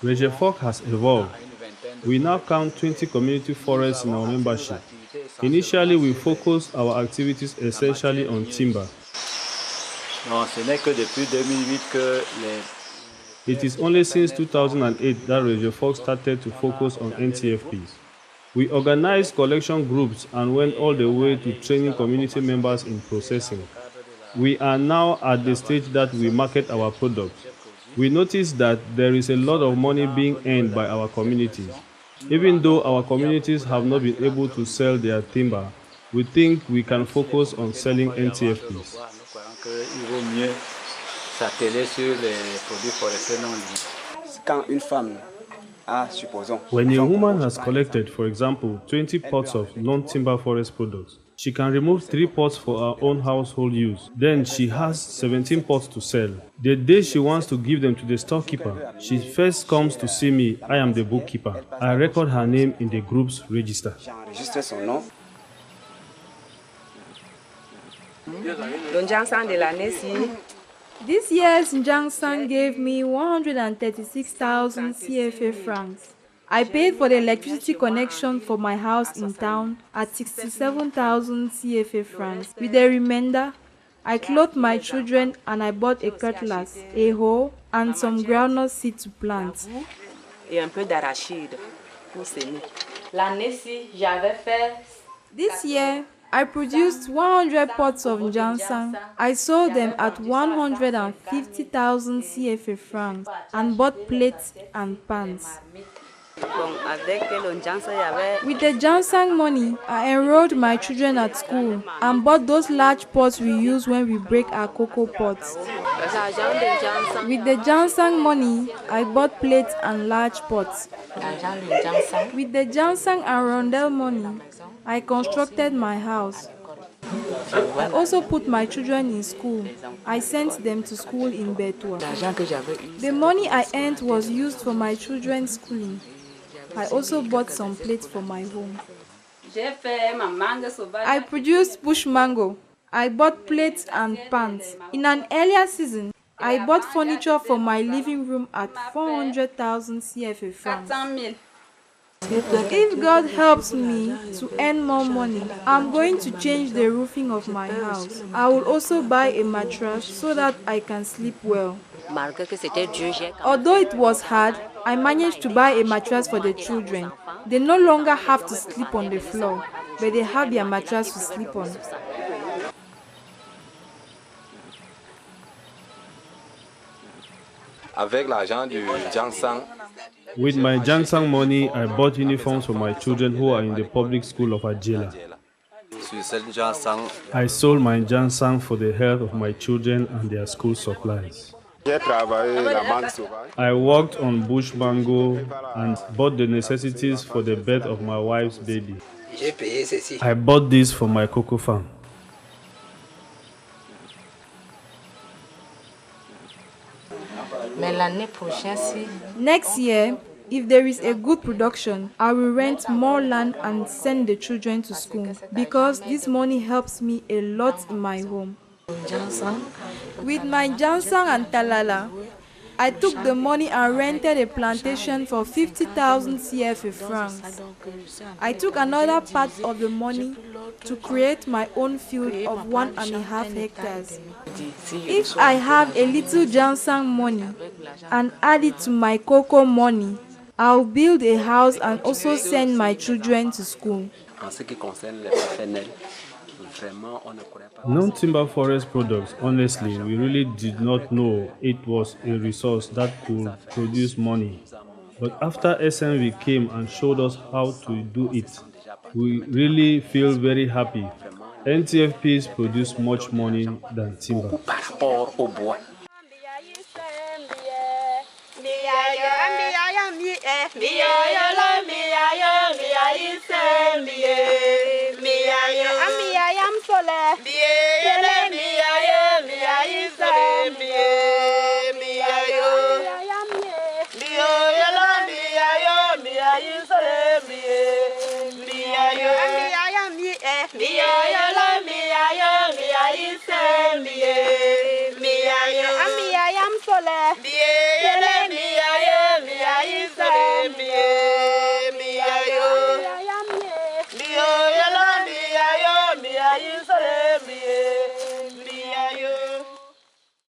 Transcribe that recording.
REGEFOC has evolved. We now count 20 community forests in our membership. Initially, we focused our activities essentially on timber. It is only since 2008 that REGEFOC started to focus on NTFPs. We organized collection groups and went all the way to training community members in processing. We are now at the stage that we market our products. We notice that there is a lot of money being earned by our communities. Even though our communities have not been able to sell their timber, we think we can focus on selling NTFPs. When a woman has collected, for example, 20 pots of non-timber forest products, she can remove 3 pots for her own household use. Then she has 17 pots to sell. The day she wants to give them to the storekeeper, she first comes to see me. I am the bookkeeper. I record her name in the group's register. This year's Njangsan gave me 136,000 CFA francs. I paid for the electricity connection for my house in town at 67,000 CFA francs. With the remainder, I clothed my children and I bought a cutlass, a hoe, and some groundnut seed to plant. This year, I produced 100 pots of Njangsan. I sold them at 150,000 CFA francs and bought plates and pans. With the Njangsan money, I enrolled my children at school and bought those large pots we use when we break our cocoa pots. With the Njangsan money, I bought plates and large pots. With the Njangsan and rondel money, I constructed my house. I also put my children in school. I sent them to school in Betua. The money I earned was used for my children's schooling. I also bought some plates for my home. I produced bush mango. I bought plates and pans. In an earlier season, I bought furniture for my living room at 400,000 CFA francs. If God helps me to earn more money, I'm going to change the roofing of my house. I will also buy a mattress so that I can sleep well. Although it was hard, I managed to buy a mattress for the children. They no longer have to sleep on the floor, but they have their mattress to sleep on. With my Njangsan money, I bought uniforms for my children who are in the public school of Adjela. I sold my Njangsan for the health of my children and their school supplies. I worked on bush mango and bought the necessities for the birth of my wife's baby. I bought this for my cocoa farm. Next year, if there is a good production, I will rent more land and send the children to school because this money helps me a lot in my home. With my Njangsan and Talala, I took the money and rented a plantation for 50,000 CFA francs. I took another part of the money to create my own field of 1.5 hectares. If I have a little Njangsan money and add it to my cocoa money, I'll build a house and also send my children to school. Non-timber forest products, honestly, we really did not know it was a resource that could produce money. But after SMV came and showed us how to do it, we really feel very happy. NTFPs produce much money than timber. le. Biye yele